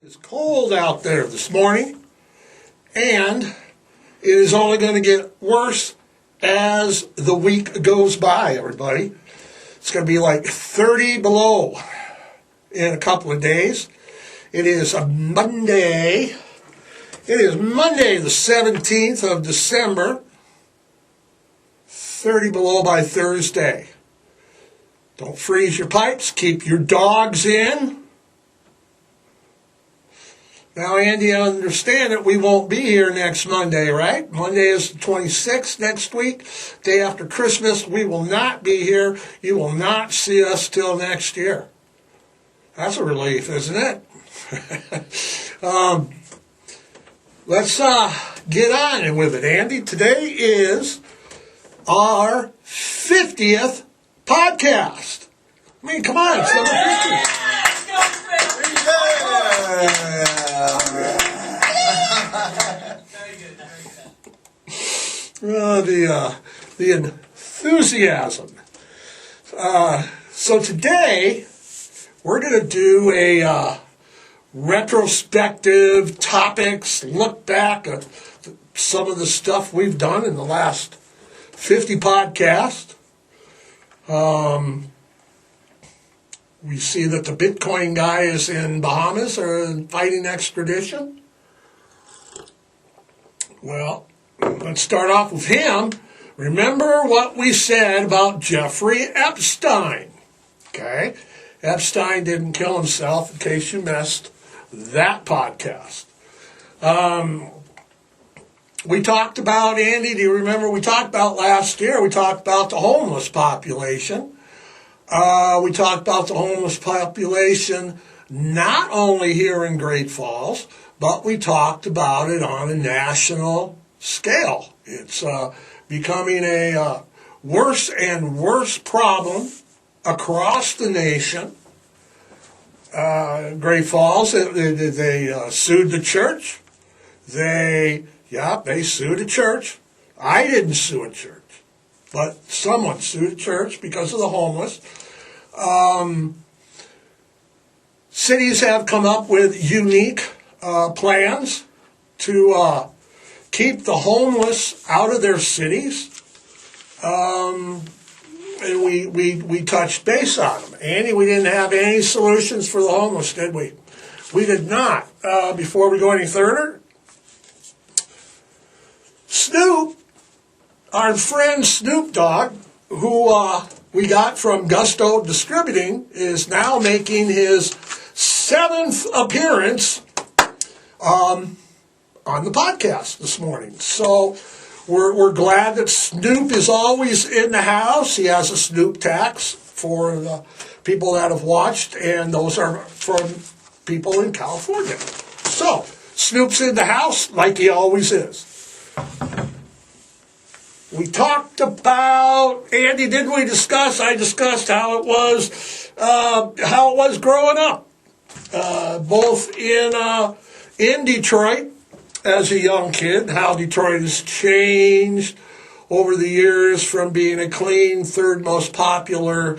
It's cold out there this morning, and it is only going to get worse as the week goes by, everybody. It's going to be like 30 below in a couple of days. It is a Monday. It is Monday the 17th of December. 30 below by Thursday. Don't freeze your pipes. Keep your dogs in. Now, Andy, I understand that we won't be here next Monday, right? Monday is the 26th next week. Day after Christmas, we will not be here. You will not see us till next year. That's a relief, isn't it? Let's get on with it, Andy. Today is our 50th podcast. I mean, come on, it's number 50. The enthusiasm. So today we're going to do a retrospective topics, look back at some of the stuff we've done in the last 50 podcasts. We see that the Bitcoin guy is in Bahamas or fighting extradition. Well, let's start off with him. Remember what we said about Jeffery Epstein. Okay? Epstein didn't kill himself, in case you missed that podcast. We talked about, Andy, do you remember we talked about last year? We talked about the homeless population. We talked about the homeless population not only here in Great Falls, but we talked about it on a national scale. It's becoming a worse and worse problem across the nation. Great Falls, they sued the church. They sued a church. I didn't sue a church, but someone sued a church because of the homeless. Cities have come up with unique plans to keep the homeless out of their cities. And we touched base on them. Andy, we didn't have any solutions for the homeless, did we? We did not. Before we go any further, Snoop, our friend Snoop Dogg, who we got from Gusto Distributing, is now making his 7th appearance on the podcast this morning. So we're glad that Snoop is always in the house. He has a Snoop tax for the people that have watched, and those are from people in California. So Snoop's in the house like he always is. We talked about, Andy, didn't we discuss? I discussed how it was growing up, both in Detroit as a young kid, how Detroit has changed over the years from being a clean third most populous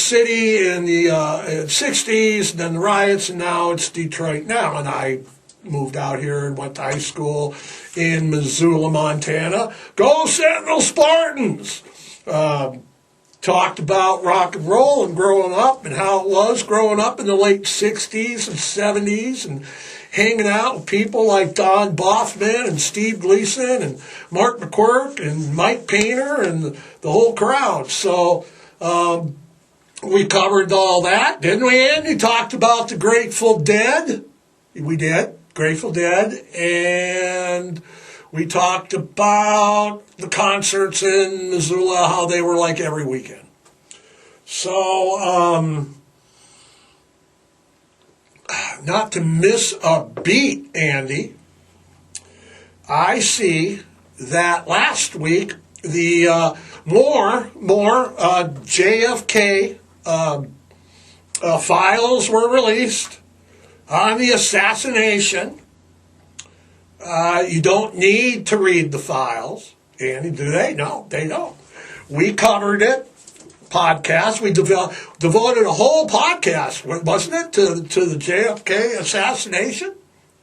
city in the 60s, and then the riots, and now it's Detroit now. And I moved out here and went to high school in Missoula, Montana. Go Sentinel Spartans! Talked about rock and roll and growing up and how it was growing up in the late 60s and 70s and hanging out with people like Don Boffman and Steve Gleason and Mark McQuirk and Mike Painter and the whole crowd. So we covered all that, didn't we, Andy? Talked about the Grateful Dead. We did. Grateful Dead, and we talked about the concerts in Missoula, how they were like every weekend. So, not to miss a beat, Andy, I see that last week the more JFK files were released on the assassination. You don't need to read the files. Andy, do they? No, they don't. We covered it podcast. We devoted a whole podcast, wasn't it, to the JFK assassination?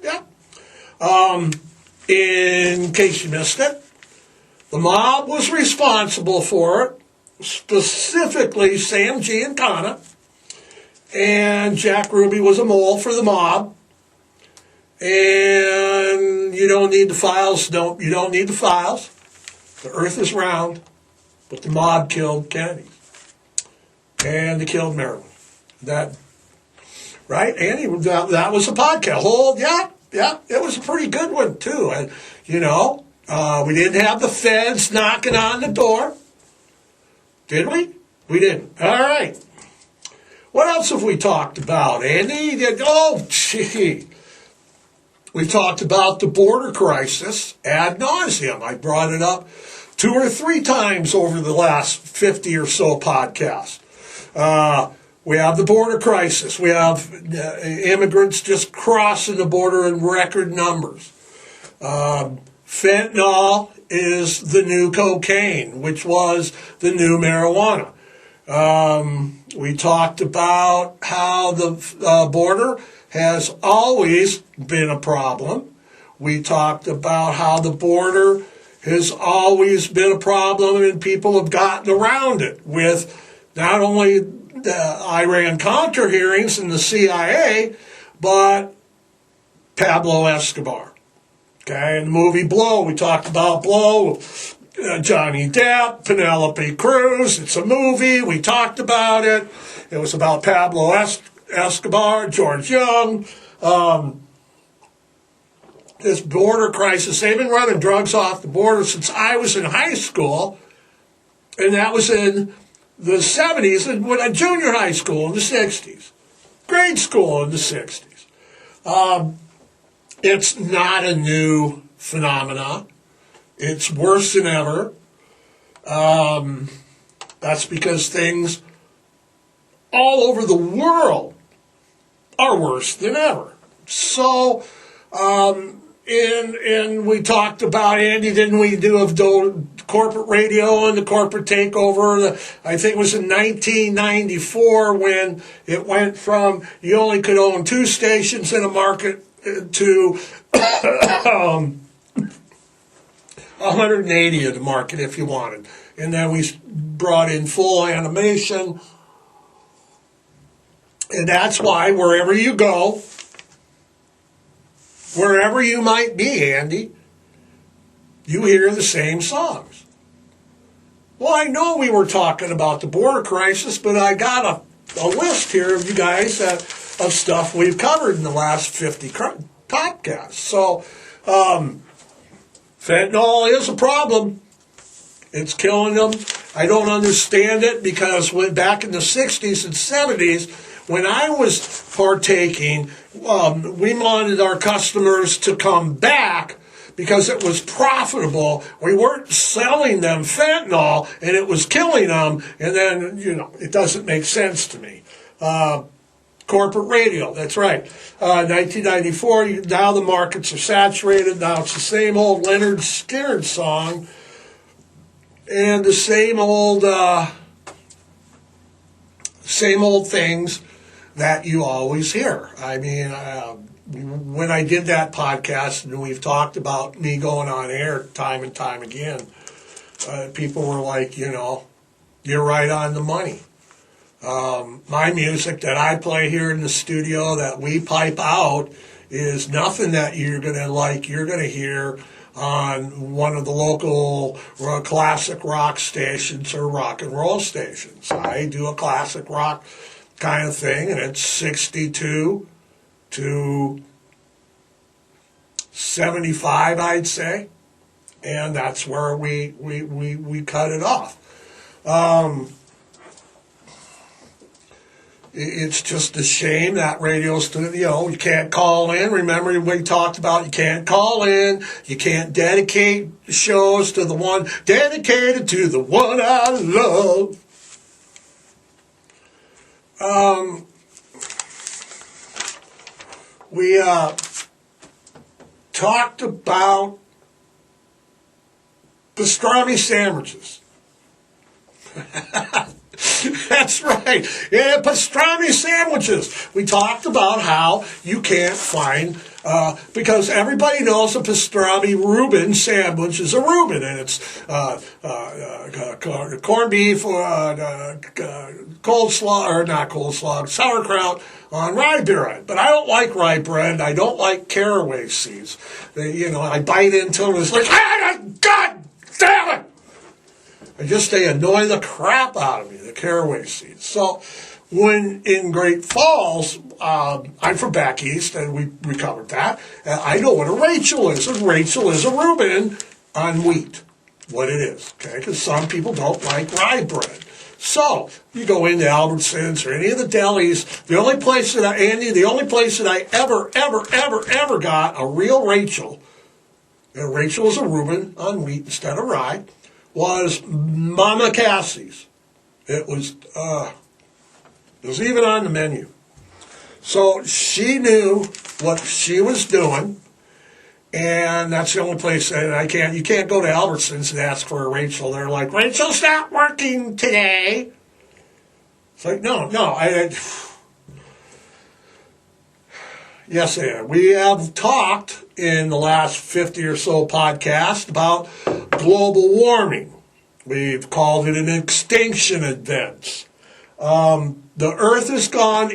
Yeah. In case you missed it, the mob was responsible for it, specifically Sam Giancana, and Jack Ruby was a mole for the mob. And you don't need the files. You don't need the files. The earth is round, but the mob killed Kennedy. And they killed Marilyn. That, right, Andy? That was a podcast. Yeah, it was a pretty good one, too. And, we didn't have the feds knocking on the door. Did we? We didn't. All right. What else have we talked about, Andy? We talked about the border crisis ad nauseum. I brought it up 2 or 3 times over the last 50 or so podcasts. We have the border crisis. We have immigrants just crossing the border in record numbers. Fentanyl is the new cocaine, which was the new marijuana. We talked about how the border has always been a problem. We talked about how the border has always been a problem and people have gotten around it with not only the Iran-Contra hearings and the CIA, but Pablo Escobar. Okay, in the movie Blow, we talked about Blow, Johnny Depp, Penelope Cruz. It's a movie. We talked about it. It was about Pablo Escobar, George Young. This border crisis, they've been running drugs off the border since I was in high school, and that was in the 70s, and when I junior high school in the 60s, grade school in the 60s. It's not a new phenomenon. It's worse than ever. That's because things all over the world are worse than ever. So, and we talked about, Andy, didn't we, do of corporate radio and the corporate takeover? I think it was in 1994 when it went from you only could own 2 stations in a market to 180 in the market if you wanted. And then we brought in full animation. And that's why wherever you go, wherever you might be, Andy, you hear the same songs. Well, I know we were talking about the border crisis, but I got a list here of you guys of stuff we've covered in the last 50 podcasts. So, fentanyl is a problem. It's killing them. I don't understand it because back in the 60s and 70s, when I was partaking, we wanted our customers to come back because it was profitable. We weren't selling them fentanyl, and it was killing them, and then, it doesn't make sense to me. Corporate radio, that's right. 1994, now the markets are saturated. Now it's the same old Leonard Skinner song and the same old things that you always hear. I mean, when I did that podcast, and we've talked about me going on air time and time again, people were like, you're right on the money. My music that I play here in the studio that we pipe out is nothing that you're going to hear on one of the local classic rock stations or rock and roll stations. I do a classic rock kind of thing, and it's 62 to 75, I'd say, and that's where we cut it off. It's just a shame that radio studio, you can't call in. Remember we talked about you can't call in, you can't dedicate shows to the one, dedicated to the one I love. We talked about pastrami sandwiches. That's right. Yeah, pastrami sandwiches. We talked about how you can't find, because everybody knows a pastrami Reuben sandwich is a Reuben, and it's corned beef, coleslaw, or not coleslaw, sauerkraut on rye bread. But I don't like rye bread. I don't like caraway seeds. I bite into them, and it's like, God damn it! They annoy the crap out of me, the caraway seeds. So when in Great Falls, I'm from back east, and we covered that. I know what a Rachel is. A Rachel is a Reuben on wheat, what it is, okay? Because some people don't like rye bread. So you go into Albertsons or any of the delis. The only place that I ever got a real Rachel, and Rachel is a Reuben on wheat instead of rye, was Mama Cassie's. It was even on the menu. So she knew what she was doing, and that's the only place that you can't go to Albertsons and ask for a Rachel. They're like, Rachel's not working today. It's like, no. Yes, Ann. We have talked in the last 50 or so podcasts about global warming. We've called it an extinction event. The Earth has gone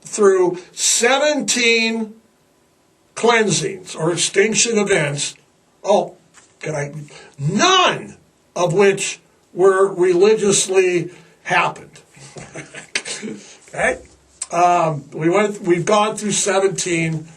through 17 cleansings or extinction events. None of which were religiously happened. Okay? We've gone through 17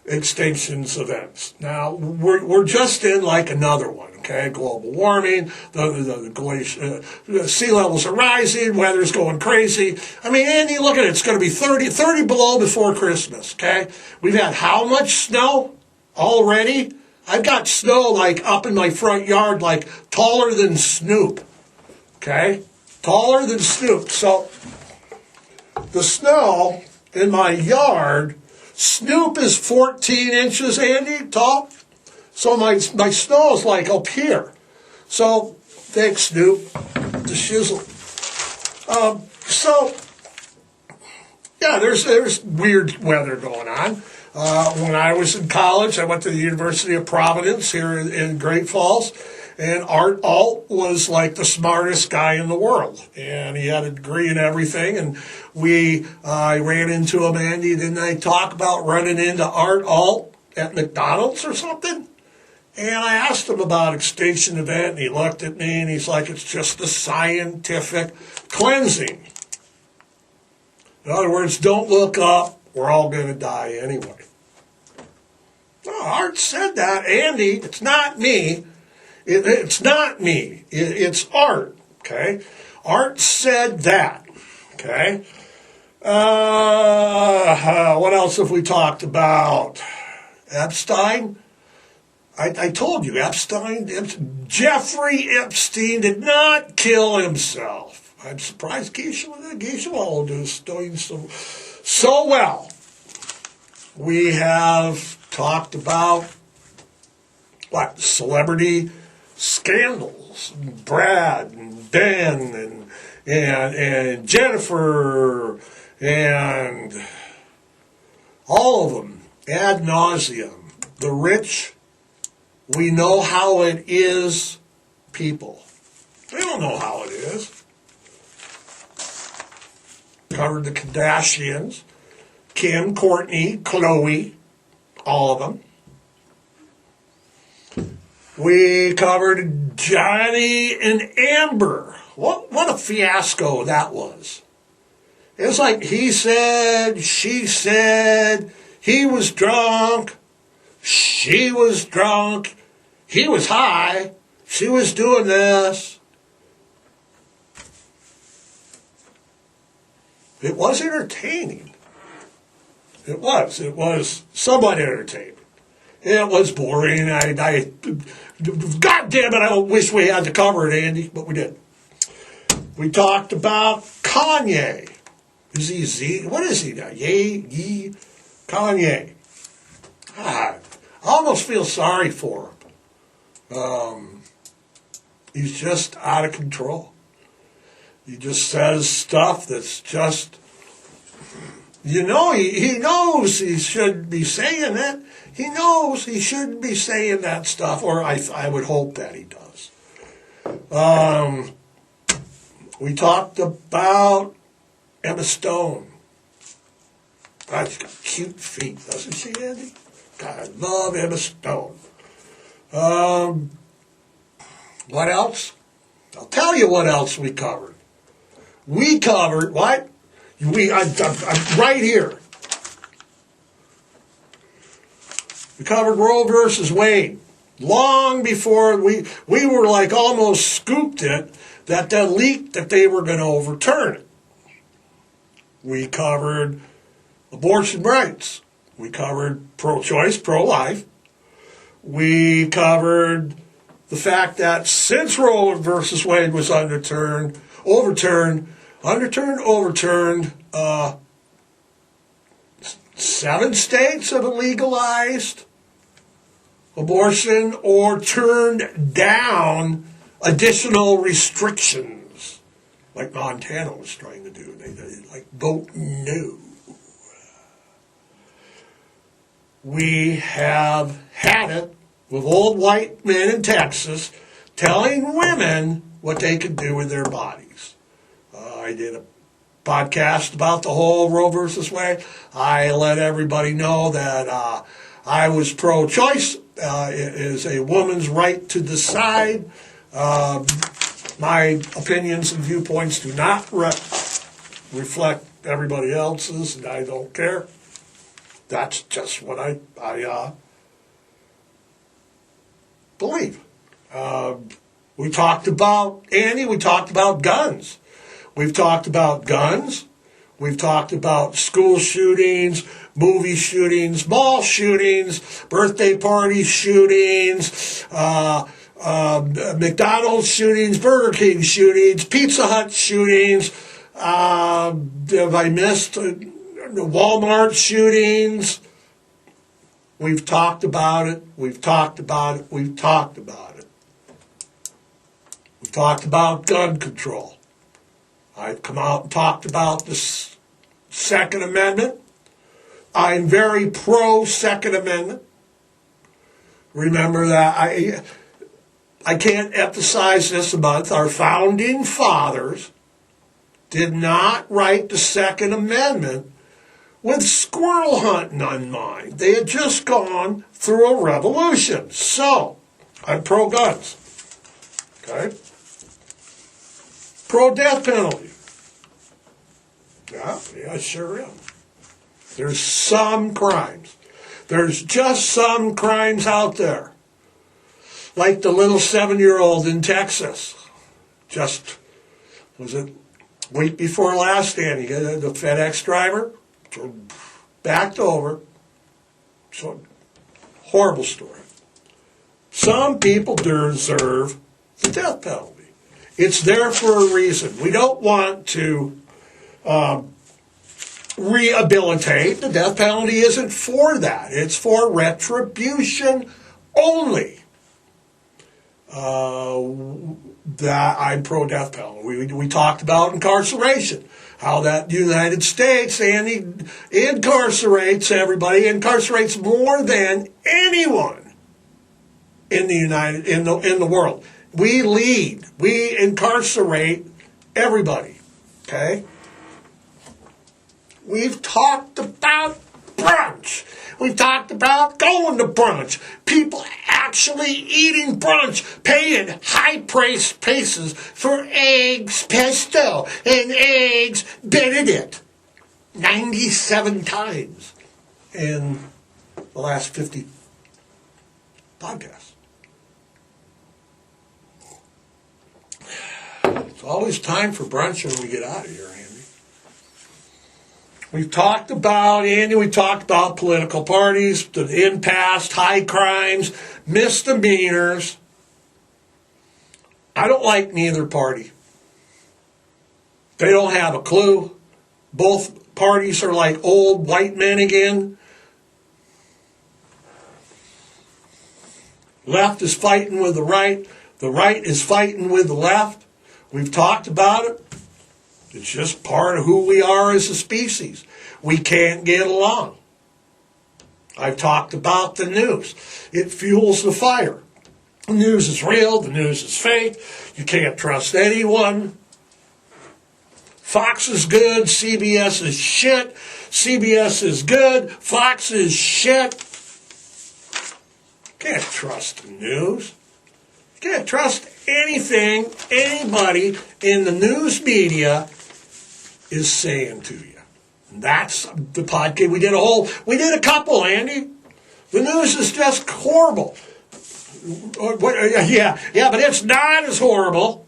extinctions events. Now we're just in like another one. Okay, global warming, the sea levels are rising, weather's going crazy. I mean, Andy, look at it. It's going to be 30 below before Christmas. Okay, we've had how much snow already? I've got snow like up in my front yard, like taller than Snoop. Okay, taller than Snoop. So the snow in my yard, Snoop is 14 inches, Andy, tall. So my snow is like up here. So thanks, Snoop, the shizzle. There's weird weather going on. When I was in college, I went to the University of Providence here in Great Falls, and Art Alt was like the smartest guy in the world, and he had a degree in everything. And I ran into him, Andy. Didn't I talk about running into Art Alt at McDonald's or something? And I asked him about extinction event, and he looked at me, and he's like, it's just a scientific cleansing. In other words, don't look up. We're all going to die anyway. No, Art said that. Andy, it's not me. It's not me. It's Art, okay? Art said that, okay? What else have we talked about? Epstein? I told you, Jeffery Epstein did not kill himself. I'm surprised Geisha Waldo is doing so well. We have talked about celebrity scandals, Brad and Ben and Jennifer and all of them ad nauseum. The rich, we know how it is, people. They don't know how it is. Covered the Kardashians, Kim, Courtney, Khloe, all of them. We covered Johnny and Amber. What a fiasco that was. It was like he said, she said, he was drunk, she was drunk, he was high, she was doing this. It was entertaining. It was somewhat entertaining. It was boring. God damn it, I wish we had to cover it, Andy, but we did. We talked about Kanye. Is he Z? What is he now? Kanye. God, I almost feel sorry for him. He's just out of control. He just says stuff that's just, he knows he shouldn't be saying it. He knows he shouldn't be saying that stuff, or I would hope that he does. We talked about Emma Stone. God, she's got cute feet, doesn't she, Andy? God, I love Emma Stone. What else? I'll tell you what else we covered. We covered, what? I'm right here. We covered Roe versus Wade. Long before we were like almost scooped it that leaked that they were going to overturn it. We covered abortion rights. We covered pro-choice, pro-life. We covered the fact that since Roe versus Wade was overturned, 7 states have legalized abortion or turned down additional restrictions, like Montana was trying to do. They like vote no. We have had it with old white men in Texas telling women what they could do with their bodies. I did a podcast about the whole Roe versus Wade. I let everybody know that I was pro-choice. It is a woman's right to decide. My opinions and viewpoints do not reflect everybody else's, and I don't care. That's just what I believe. We talked about, Andy, we talked about guns. We've talked about guns. We've talked about school shootings, movie shootings, mall shootings, birthday party shootings, McDonald's shootings, Burger King shootings, Pizza Hut shootings. Have I missed Walmart shootings? We've talked about it. We've talked about it. We've talked about it. We've talked about gun control. I've come out and talked about the Second Amendment. I'm very pro-Second Amendment. Remember that I can't emphasize this enough. Our founding fathers did not write the Second Amendment with squirrel hunting in mind. They had just gone through a revolution. So, I'm pro-guns. Okay? Pro-death penalty. Yeah, I sure am. There's some crimes. There's just some crimes out there. Like the little 7-year-old in Texas. Just, was it week before last, Danny? The FedEx driver backed over. So, horrible story. Some people deserve the death penalty. It's there for a reason. We don't want to rehabilitate. The death penalty isn't for that. It's for retribution only. That I'm pro-death penalty. We talked about incarceration. How that United States incarcerates everybody, incarcerates more than anyone in the world. We lead. We incarcerate everybody. Okay? We've talked about brunch. We've talked about going to brunch. People actually eating brunch, paying high prices for eggs pesto and eggs Benedict 97 times in the last 50 podcasts. It's always time for brunch when we get out of here, Andy. We talked about political parties, the impasse, high crimes, misdemeanors. I don't like neither party. They don't have a clue. Both parties are like old white men again. Left is fighting with the right. The right is fighting with the left. We've talked about it. It's just part of who we are as a species. We can't get along. I've talked about the news. It fuels the fire. The news is real. The news is fake. You can't trust anyone. Fox is good. CBS is shit. CBS is good. Fox is shit. Can't trust the news. Can't trust anything anybody in the news media is saying to you. And that's the podcast. We did a couple, Andy. The news is just horrible. Yeah, but it's not as horrible.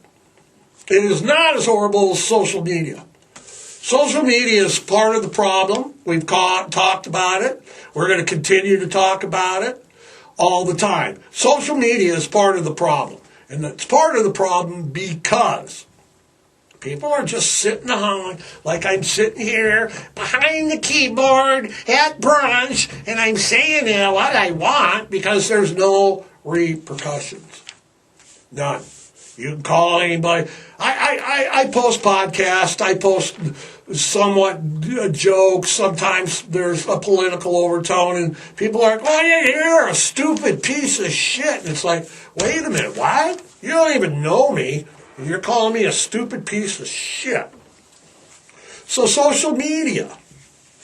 It is not as horrible as social media. Social media is part of the problem. We've talked about it. We're going to continue to talk about it all the time. Social media is part of the problem. And it's part of the problem because people are just sitting home, like I'm sitting here behind the keyboard at brunch, and I'm saying what I want because there's no repercussions. None. You can call anybody. I post podcasts. I post somewhat jokes. Sometimes there's a political overtone, and people are like, "Oh, yeah, you're a stupid piece of shit." And it's like, wait a minute, what? You don't even know me. And you're calling me a stupid piece of shit. So social media,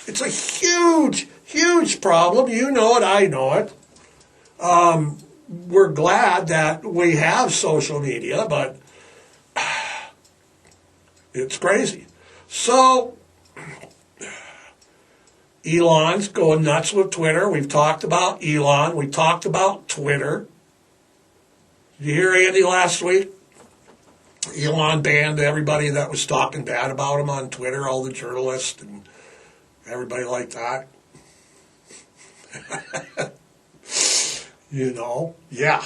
it's a huge, huge problem. You know it. I know it. We're glad that we have social media, but it's crazy. So Elon's going nuts with Twitter. We've talked about Elon. We talked about Twitter. Did you hear Andy last week? Elon banned everybody that was talking bad about him on Twitter, all the journalists and everybody like that. Yeah.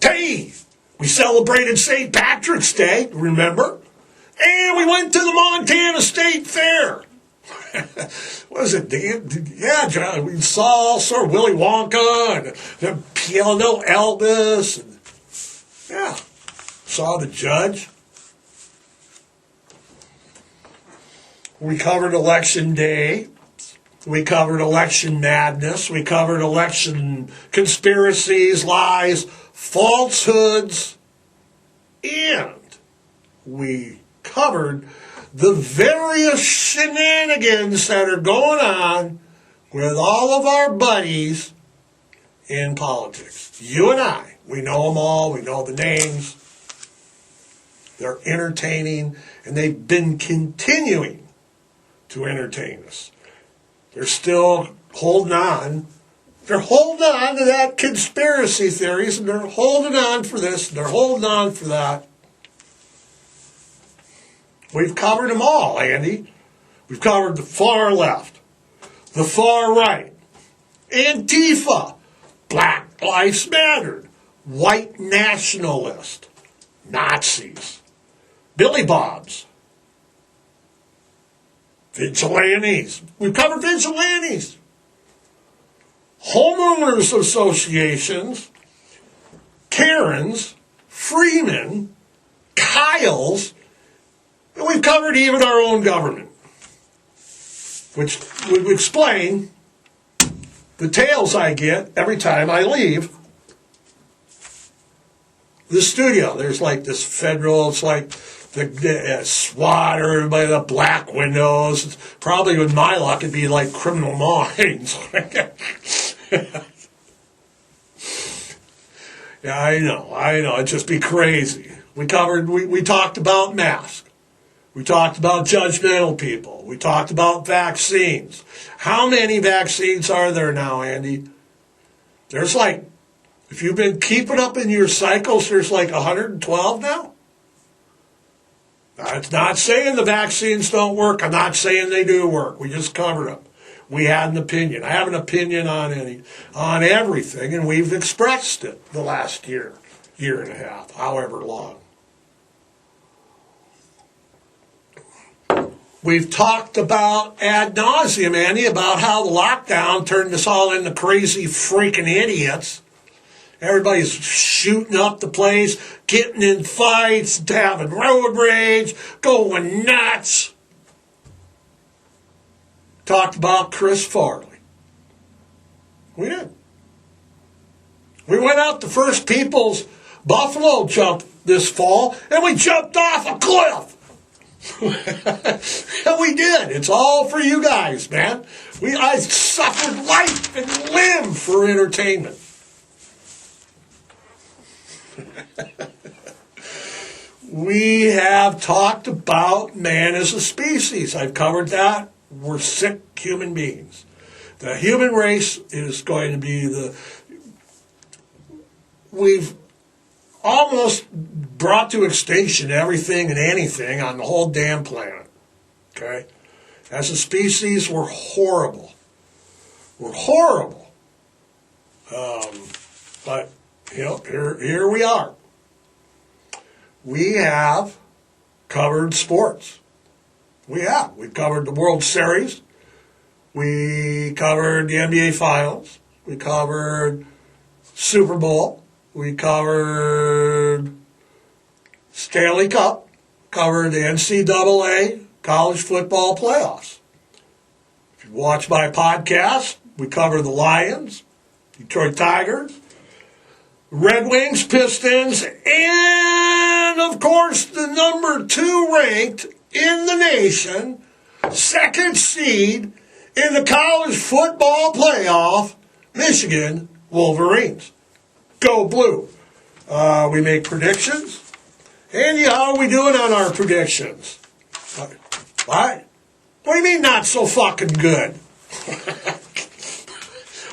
Hey, we celebrated St. Patrick's Day, remember? And we went to the Montana State Fair. What is it, Dan? Yeah, John, we saw also Willy Wonka and Piano Elvis. And, yeah, saw the judge. We covered Election Day. We covered election madness. We covered election conspiracies, lies, falsehoods. And we covered the various shenanigans that are going on with all of our buddies in politics. You and I, we know them all. We know the names. They're entertaining, and they've been continuing to entertain us. They're still holding on. They're holding on to that conspiracy theories, and they're holding on for this, and they're holding on for that. We've covered them all, Andy. We've covered the far left, the far right, Antifa, Black Lives Matter, white nationalist, Nazis, Billy Bobs, vigilantes. We've covered vigilantes. Homeowners associations, Karens, Freemen, Kyles, and we've covered even our own government, which would explain the tales I get every time I leave the studio. There's like this federal, it's like the SWAT or everybody, the black windows. It's probably with my luck, it'd be like Criminal Minds. Yeah, I know. It'd just be crazy. We talked about masks. We talked about judgmental people. We talked about vaccines. How many vaccines are there now, Andy? There's like, if you've been keeping up in your cycles, there's like 112 now. It's not saying the vaccines don't work. I'm not saying they do work. We just covered them. We had an opinion. I have an opinion on everything, and we've expressed it the last year and a half, however long. We've talked about ad nauseum, Andy, about how the lockdown turned us all into crazy freaking idiots. Everybody's shooting up the place, getting in fights, having road rage, going nuts. Talked about Chris Farley. We did. We went out to First People's Buffalo jump this fall, and we jumped off a cliff. And we did. It's all for you guys, man. I suffered life and limb for entertainment. We have talked about man as a species. I've covered that. We're sick human beings. The human race is going to be we've almost brought to extinction everything and anything on the whole damn planet. Okay? As a species, we're horrible. We're horrible. But, here we are. We have covered sports. We have. We covered the World Series. We covered the NBA Finals. We covered Super Bowl. We covered Stanley Cup. Covered the NCAA college football playoffs. If you watch my podcast, we cover the Lions, Detroit Tigers, Red Wings, Pistons, and, of course, the number 2 ranked in the nation, second seed in the college football playoff, Michigan Wolverines. Go Blue. We make predictions. Andy, how are we doing on our predictions? What? What do you mean not so fucking good?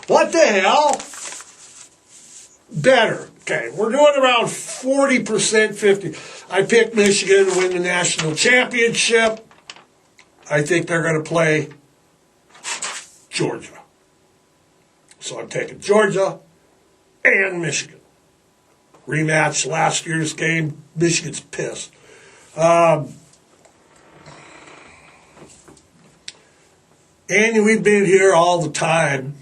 What the hell? Better. Okay, we're doing around 40%, 50. I picked Michigan to win the national championship. I think they're going to play Georgia. So I'm taking Georgia and Michigan. Rematch last year's game. Michigan's pissed. Andy, we've been here all the time.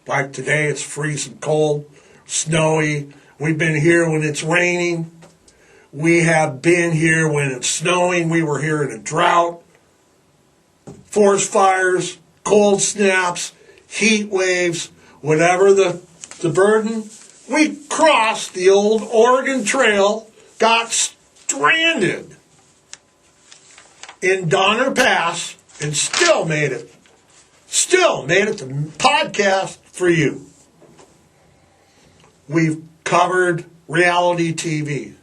Like today, it's freezing cold, snowy. We've been here when it's raining. We have been here when it's snowing. We were here in a drought. Forest fires, cold snaps, heat waves, whatever the burden. We crossed the old Oregon Trail, got stranded in Donner Pass, and still made it. Still made it to podcast for you. We've covered reality TV.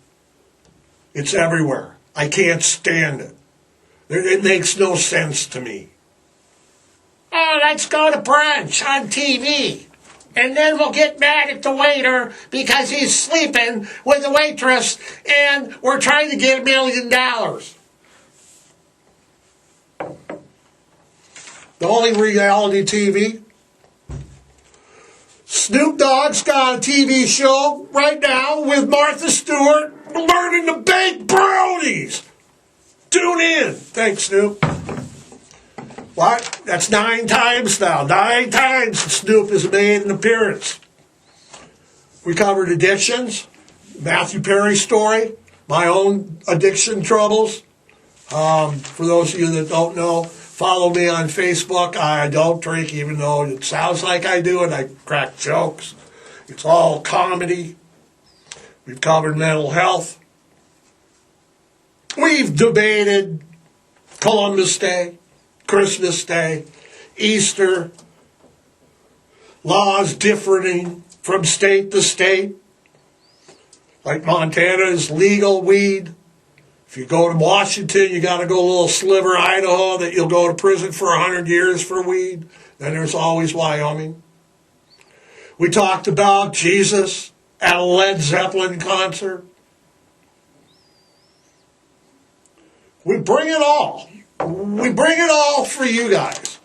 It's everywhere. I can't stand it. It makes no sense to me. Oh, let's go to brunch on TV. And then we'll get mad at the waiter because he's sleeping with the waitress and we're trying to get $1 million. The only reality TV. Snoop Dogg's got a TV show right now with Martha Stewart learning to bake brownies. Tune in. Thanks, Snoop. What? That's 9 times now. 9 times Snoop has made an appearance. We covered addictions. Matthew Perry's story. My own addiction troubles. For those of you that don't know, follow me on Facebook. I don't drink, even though it sounds like I do, and I crack jokes. It's all comedy. We've covered mental health. We've debated Columbus Day, Christmas Day, Easter, laws differing from state to state. Like Montana is legal weed. If you go to Washington, you got to go a little sliver Idaho that you'll go to prison for 100 years for weed. Then there's always Wyoming. We talked about Jesus at a Led Zeppelin concert. We bring it all. We bring it all for you guys.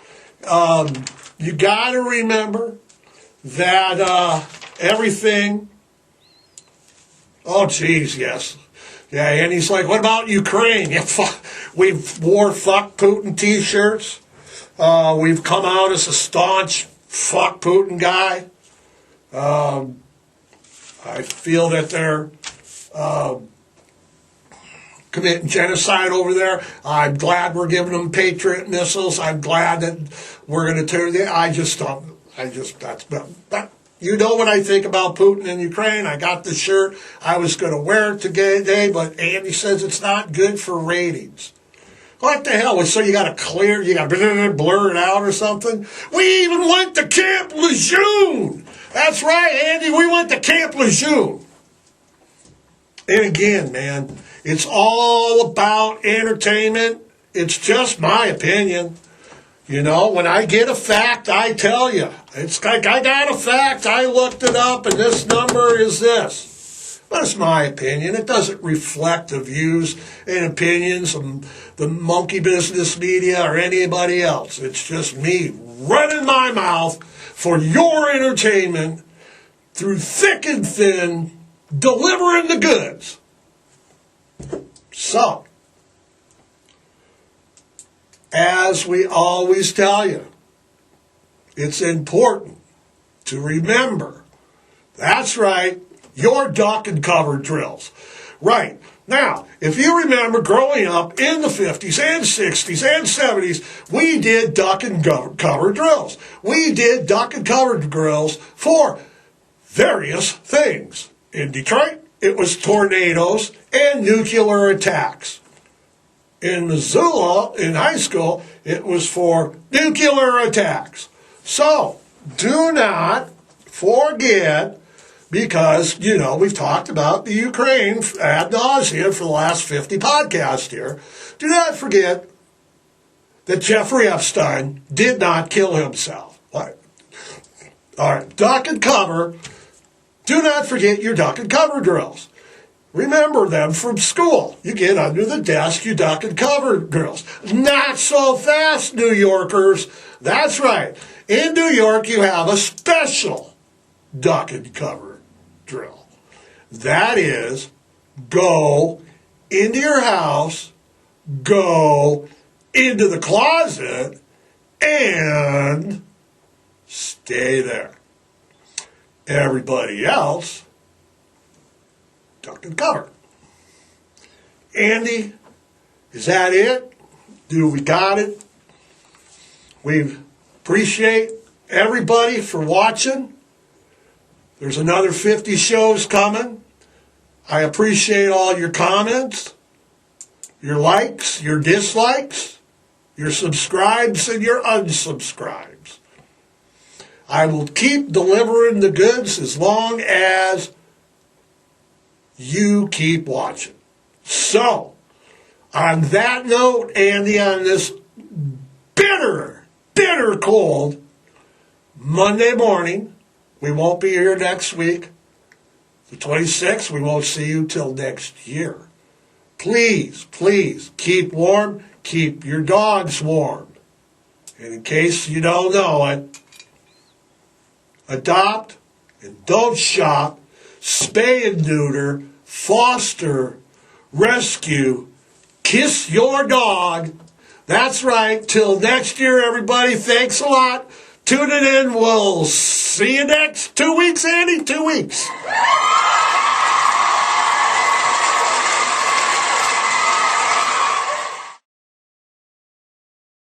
You got to remember that everything... Oh, geez, yes. Yeah, and he's like, what about Ukraine? Yeah, we wore fuck Putin t-shirts. We've come out as a staunch fuck Putin guy. I feel that they're committing genocide over there. I'm glad we're giving them Patriot missiles. I'm glad that we're going to turn the. That's. You know what I think about Putin in Ukraine. I got the shirt. I was going to wear it today, but Andy says it's not good for ratings. What the hell? So you got to blur it out or something? We even went to Camp Lejeune. That's right, Andy. We went to Camp Lejeune. And again, man, it's all about entertainment. It's just my opinion. You know, when I get a fact, I tell you. It's like I got a fact, I looked it up, and this number is this. But it's my opinion. It doesn't reflect the views and opinions of the monkey business media or anybody else. It's just me running my mouth for your entertainment through thick and thin, delivering the goods. So, as we always tell you, it's important to remember, that's right, your duck and cover drills. Right. Now, if you remember growing up in the 50s and 60s and 70s, we did duck and cover drills. We did duck and cover drills for various things. In Detroit, it was tornadoes and nuclear attacks. In Missoula, in high school, it was for nuclear attacks. So, do not forget, because, you know, we've talked about the Ukraine ad nauseum for the last 50 podcasts here. Do not forget that Jeffery Epstein did not kill himself. All right, duck and cover. Do not forget your duck and cover drills. Remember them from school. You get under the desk, you duck and cover drills. Not so fast, New Yorkers. That's right. In New York, you have a special duck and cover drill. That is, go into your house, go into the closet, and stay there. Everybody else, duck and cover. Andy, is that it? Do we got it? We appreciate everybody for watching. There's another 50 shows coming. I appreciate all your comments, your likes, your dislikes, your subscribes, and your unsubscribes. I will keep delivering the goods as long as you keep watching. So, on that note, Andy, on this bitter cold Monday morning, we won't be here next week. The 26th, we won't see you till next year. Please, please, keep warm. Keep your dogs warm. And in case you don't know it, adopt and don't shop, spay and neuter, foster, rescue, kiss your dog. That's right. Till next year, everybody. Thanks a lot. Tuning in. We'll see you next 2 weeks, Andy. 2 weeks.